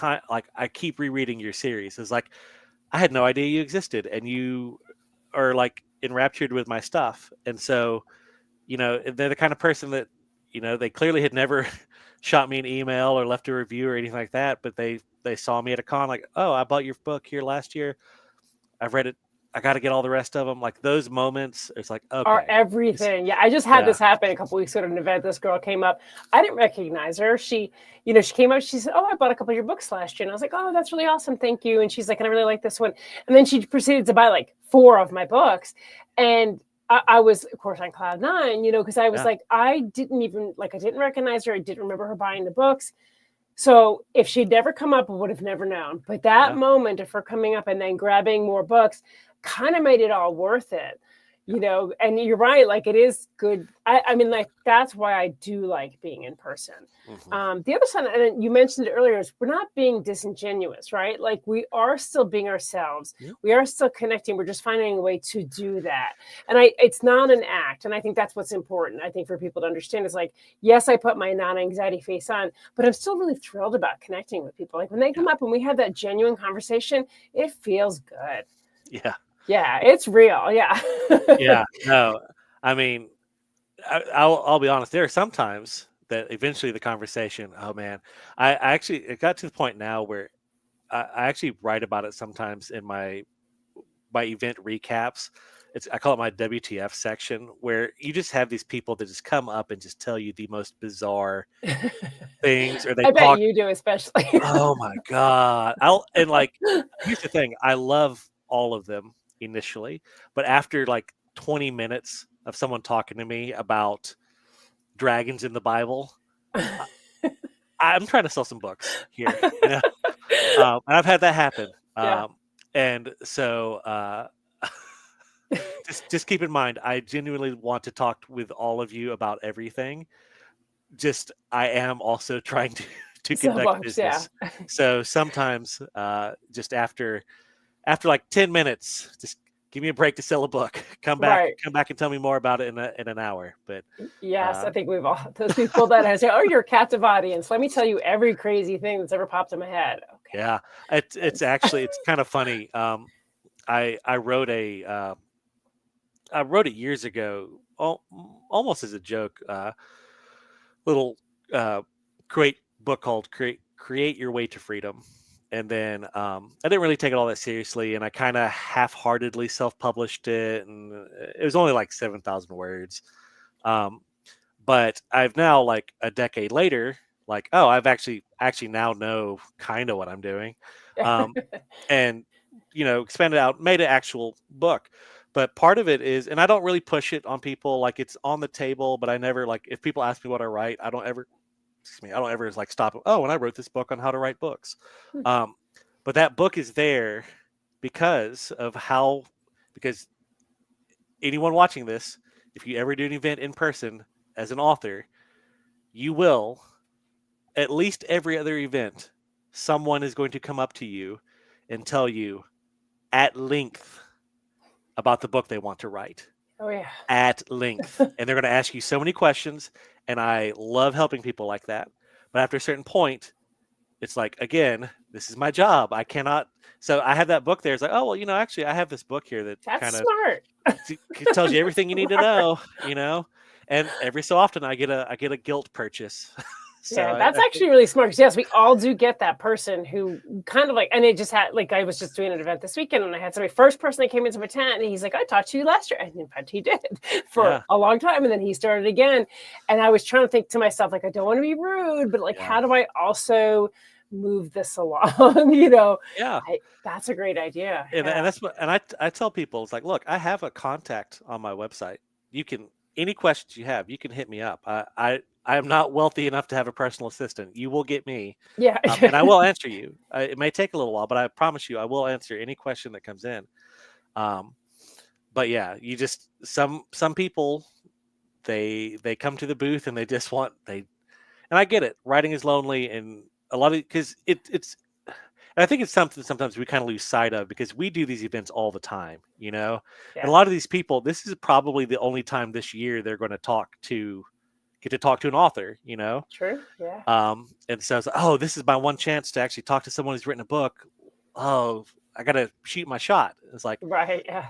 I keep rereading your series. It's like, I had no idea you existed, and you are like enraptured with my stuff. And so, they're the kind of person that, they clearly had never shot me an email or left a review or anything like that, but they saw me at a con, like, oh, I bought your book here last year. I've read it. I got to get all the rest of them. Like, those moments, it's like, okay. Are everything. Yeah, I just had this happen a couple weeks ago at an event. This girl came up. I didn't recognize her. She came up. She said, oh, I bought a couple of your books last year. And I was like, oh, that's really awesome. Thank you. And she's like, and I really like this one. And then she proceeded to buy like 4 of my books. And I was, of course, on cloud 9, because I was like, I didn't recognize her. I didn't remember her buying the books. So if she'd never come up, I would have never known. But that Yeah. moment of her coming up and then grabbing more books kind of made it all worth it. You know, and you're right, like it is good. I mean, like that's why I do like being in person. The other side, and you mentioned it earlier, is we're not being disingenuous, right? Like we are still being ourselves. Yep. We are still connecting. We're just finding a way to do that. And it's not an act. And I think that's what's important, I think, for people to understand is like, yes, I put my non-anxiety face on, but I'm still really thrilled about connecting with people. Like when they come up and we have that genuine conversation, it feels good. Yeah. Yeah, it's real. Yeah. Yeah. No, I mean, I'll be honest. There are some times that eventually the conversation, oh man, it got to the point now where I actually write about it sometimes in my event recaps. I call it my WTF section, where you just have these people that just come up and just tell you the most bizarre things, or they I talk. bet you do, especially. Oh my God. Here's the thing. I love all of them initially, but after like 20 minutes of someone talking to me about dragons in the Bible, I'm trying to sell some books here. You know? And I've had that happen. Yeah. And so just keep in mind, I genuinely want to talk with all of you about everything. Just I am also trying to conduct business. Yeah. So sometimes just after like 10 minutes, just give me a break to sell a book. Come back and tell me more about it in an hour. But yes, I think we've all those people that say, "Oh, you're a captive audience. Let me tell you every crazy thing that's ever popped in my head." Okay. Yeah, it's kind of funny. I wrote it years ago, almost as a joke. Little great book called Create Your Way to Freedom. And then I didn't really take it all that seriously, and I kind of half-heartedly self-published it, and it was only like 7,000 words. But I've now, like a decade later, like, oh, I've actually now know kind of what I'm doing, and expanded out, made an actual book. But part of it is, and I don't really push it on people, like it's on the table, but I never, like, if people ask me what I write, I don't ever like stop. Oh, and I wrote this book on how to write books. But that book is there because anyone watching this, if you ever do an event in person as an author, you will, at least every other event, someone is going to come up to you and tell you at length about the book they want to write. Oh yeah. At length. And they're going to ask you so many questions. And I love helping people like that. But after a certain point, it's like, again, this is my job. I cannot. So I have that book there. It's like, oh, well, actually, I have this book here that That's kind of smart. tells you everything you need to know, And every so often I get a guilt purchase. So yeah, that's actually really smart. Because yes, we all do get that person who kind of like, and it just had, like, I was just doing an event this weekend and I had somebody, first person that came into my tent, and he's like, I talked to you last year. And in fact, he did for a long time. And then he started again. And I was trying to think to myself, like, I don't want to be rude, but like, how do I also move this along? That's a great idea. And that's what, and I tell people, it's like, look, I have a contact on my website. You can, any questions you have, you can hit me up. I am not wealthy enough to have a personal assistant. You will get me. Yeah. And I will answer you. It may take a little while, but I promise you, I will answer any question that comes in. But yeah, you just, some people, they come to the booth and they just want, and I get it. Writing is lonely, and a lot of, because it's, and I think it's something sometimes we kind of lose sight of, because we do these events all the time, And a lot of these people, this is probably the only time this year they're going to get to talk to an author, True. Yeah. And so it's like, oh, this is my one chance to actually talk to someone who's written a book. Oh, I got to shoot my shot. It's like, right. Yeah.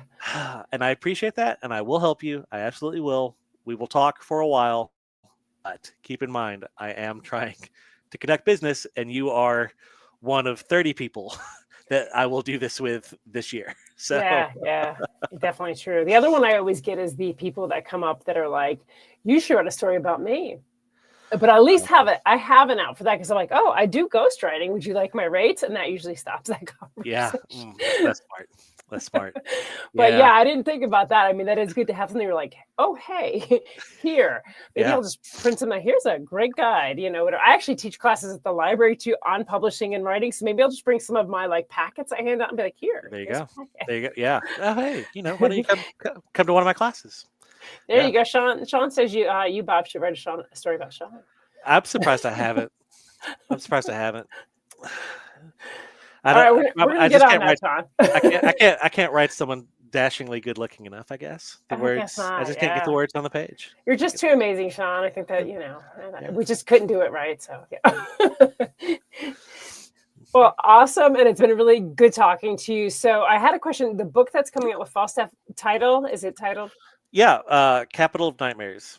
And I appreciate that. And I will help you. I absolutely will. We will talk for a while, but keep in mind, I am trying to conduct business, and you are one of 30 people that I will do this with this year. So yeah, definitely true. The other one I always get is the people that come up that are like, you should write a story about me. But I at least I have an out for that, because I'm like, oh, I do ghostwriting. Would you like my rates? And that usually stops that conversation. Yeah, that's smart. That's smart. But yeah, I didn't think about that. I mean, that is good to have something you're like, oh, hey, here. Maybe I'll just print some. Here's a great guide. You know, I actually teach classes at the library too on publishing and writing. So maybe I'll just bring some of my like packets I hand out and be like, here. There you go. There you go. Yeah. Oh, hey, you know, why don't you come to one of my classes? There you go. Sean says you Bob should write a story about Sean. I'm surprised I haven't. I'm surprised I haven't. All right, we're gonna get on that, Sean. I can't write someone dashingly good looking enough. I guess the words. I just can't get the words on the page. You're just too amazing, Sean. I think that we just couldn't do it right. So yeah. Well, awesome, and it's been really good talking to you. So I had a question. The book that's coming out with Falstaff is it titled? Yeah, Capital of Nightmares.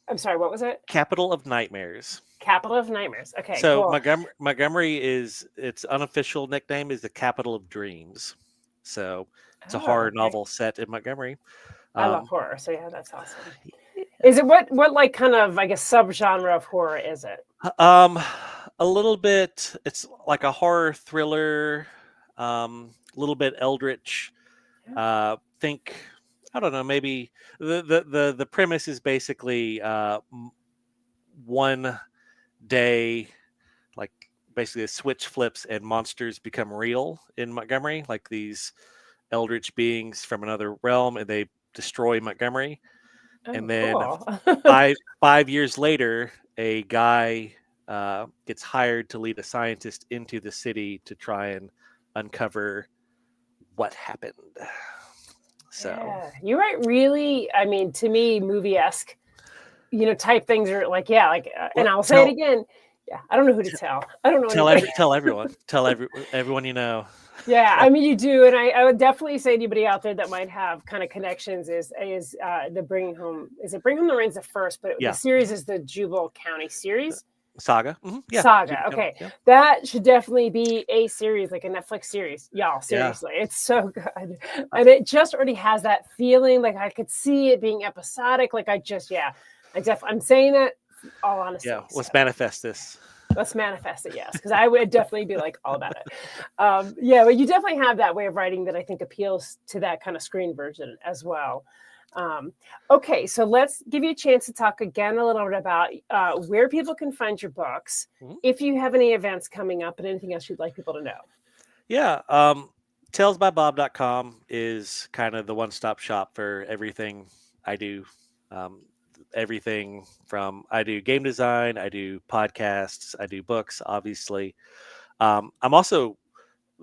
I'm sorry, what was it? Capital of Nightmares. Capital of Nightmares. Okay. So cool. Montgomery is its unofficial nickname is the Capital of Dreams. So it's a horror novel set in Montgomery. I love horror, so yeah, that's awesome. Is it what like kind of I guess subgenre of horror is it? A little bit. It's like a horror thriller. A little bit eldritch. Think. I don't know. Maybe the premise is basically one day, like basically a switch flips and monsters become real in Montgomery, like these eldritch beings from another realm, and they destroy Montgomery. And then cool. 5 years later, a guy gets hired to lead a scientist into the city to try and uncover what happened. So you write really, I mean, to me, movie-esque, type things are like, and I'll say it again. Yeah, I don't know who to tell. I don't know. Tell everyone. Tell everyone you know. Yeah, I mean, you do, and I would definitely say anybody out there that might have kind of connections is the Bringing Home. Is it Bring Home the Rain's the first, but the series is the Jubal County series. Saga. Mm-hmm. Yeah. Saga. Okay. Yeah. That should definitely be a series, like a Netflix series. Y'all, seriously. It's so good. And it just already has that feeling. Like I could see it being episodic. Like I'm saying that all honesty. Yeah. Let's manifest this. Let's manifest it. Yes. Because I would definitely be like all about it. But you definitely have that way of writing that I think appeals to that kind of screen version as well. Okay, so let's give you a chance to talk again a little bit about where people can find your books, if you have any events coming up and anything else you'd like people to know. Yeah, talesbybob.com is kind of the one-stop shop for everything I do. Everything from I do game design, I do podcasts, I do books, obviously. I'm also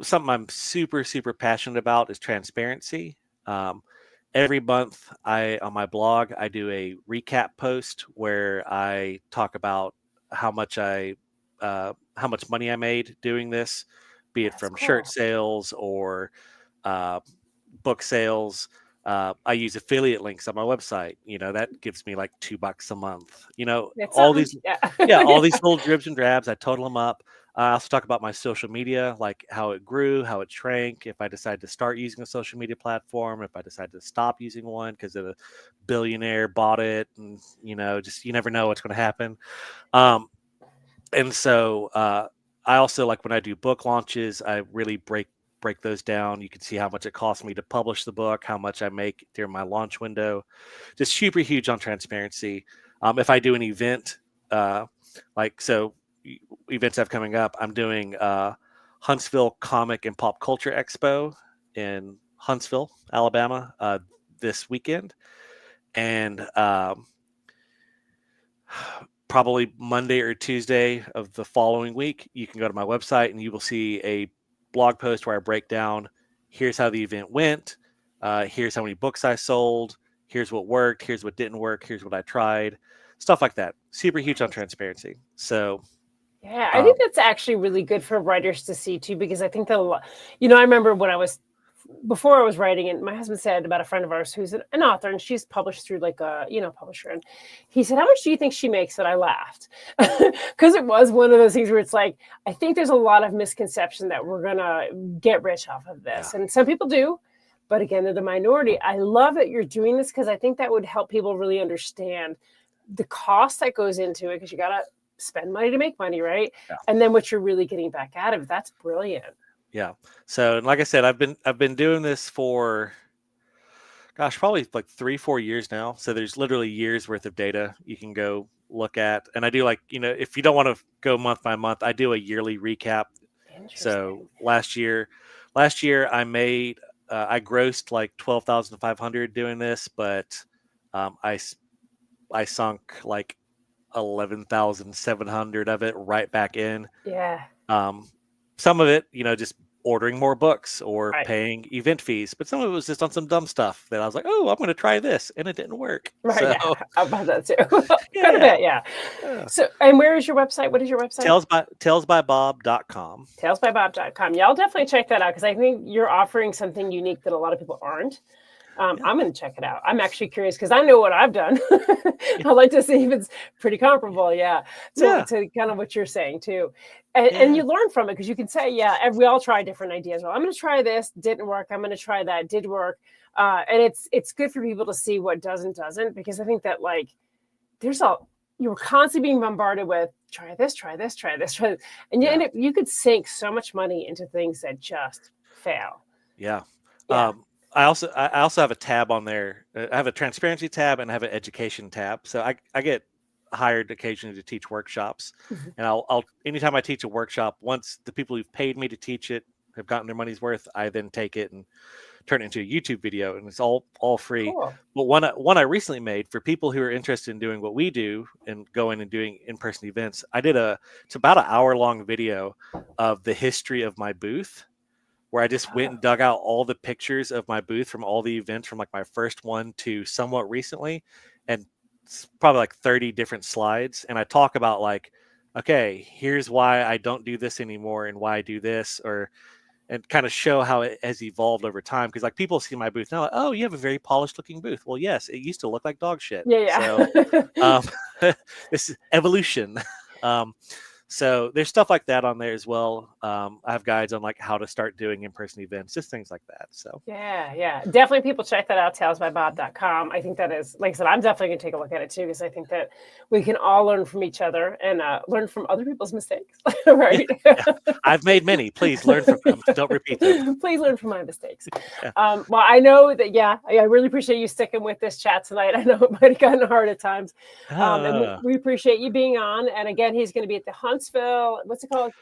something I'm super, super passionate about is transparency. Every month, on my blog, I do a recap post where I talk about how much money I made doing this, be it from shirt sales or book sales. I use affiliate links on my website. That gives me like $2 a month. All these little dribs and drabs. I total them up. I also talk about my social media, like how it grew, how it shrank, if I decided to start using a social media platform, if I decided to stop using one because a billionaire bought it, and just you never know what's going to happen. And so I also like when I do book launches, I really break those down. You can see how much it costs me to publish the book, how much I make during my launch window. Just super huge on transparency. If I do an event, events I have coming up, I'm doing Huntsville Comic and Pop Culture Expo in Huntsville, Alabama, this weekend. And probably Monday or Tuesday of the following week, you can go to my website and you will see a blog post where I break down, here's how the event went, here's how many books I sold, here's what worked, here's what didn't work, here's what I tried, stuff like that. Super huge on transparency. So yeah, I think that's actually really good for writers to see too, because I think that I remember before I was writing, and my husband said about a friend of ours who's an author, and she's published through like a publisher, and he said, how much do you think she makes? And I laughed because it was one of those things where it's like, I think there's a lot of misconception that we're gonna get rich off of this, and some people do, but again, they're the minority. I love that you're doing this because I think that would help people really understand the cost that goes into it, because you gotta spend money to make money, right? Yeah. And then what you're really getting back out of it. That's brilliant. Yeah. So, and like I said, I've been doing this for, gosh, probably like 3-4 years now. So there's literally years worth of data you can go look at. And I do, like, if you don't want to go month by month, I do a yearly recap. So last year I made, I grossed like 12,500 doing this, but I sunk like 11,700 of it right back in. Yeah. Some of it, just ordering more books or Right. paying event fees, but some of it was just on some dumb stuff that I was like, oh, I'm going to try this, and it didn't work. Right. So, Yeah. How about that too? Quite a bit. Yeah. So, and where is your website? What is your website? talesbybob.com. talesbybob.com. Yeah, I'll definitely check that out because I think you're offering something unique that a lot of people aren't. I'm going to check it out. I'm actually curious because I know what I've done. I'd like to see if it's pretty comparable. Yeah. To kind of what you're saying too. And you learn from it because you can say, and we all try different ideas. Well, I'm going to try this, didn't work. I'm going to try that, did work. And it's good for people to see what doesn't, because I think that like you're constantly being bombarded with try this. And you could sink so much money into things that just fail. Yeah. I also have a tab on there. I have a transparency tab and I have an education tab. So I get hired occasionally to teach workshops, and I'll anytime I teach a workshop, once the people who've paid me to teach it have gotten their money's worth, I then take it and turn it into a YouTube video, and it's all free. Cool. But one I recently made for people who are interested in doing what we do and going and doing in-person events, I did it's about an hour-long video of the history of my booth, where I just went and dug out all the pictures of my booth from all the events from like my first one to somewhat recently, and it's probably like 30 different slides. And I talk about like, okay, here's why I don't do this anymore and why I do this, and kind of show how it has evolved over time. Because like people see my booth now, like, oh, you have a very polished looking booth. Well, yes, it used to look like dog shit. Yeah. So this is evolution. So there's stuff like that on there as well. I have guides on like how to start doing in-person events, just things like that. So yeah, definitely people check that out. talesbybob.com. I think that is, like I said, I'm definitely gonna take a look at it too, because I think that we can all learn from each other and learn from other people's mistakes. Right? Yeah. I've made many. Please learn from them. Don't repeat them. Please learn from my mistakes. Yeah. Well, I know that. I really appreciate you sticking with this chat tonight. I know it might have gotten hard at times, and we appreciate you being on. And again, he's going to be at the Huntsville. What's it called?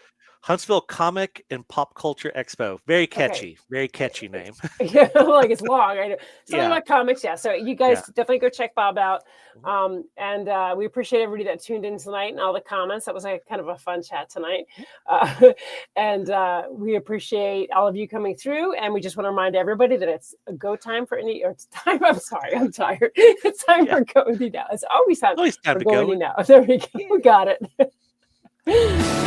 Huntsville Comic and Pop Culture Expo. Very catchy. Very catchy name. Yeah, like it's long. I know. Something about comics. Yeah. So you guys definitely go check Bob out. And we appreciate everybody that tuned in tonight and all the comments. That was like kind of a fun chat tonight. And we appreciate all of you coming through. And we just want to remind everybody that it's a go time for it's time. I'm sorry. I'm tired. It's time for going now. It's always time to go now. There we go. We got it.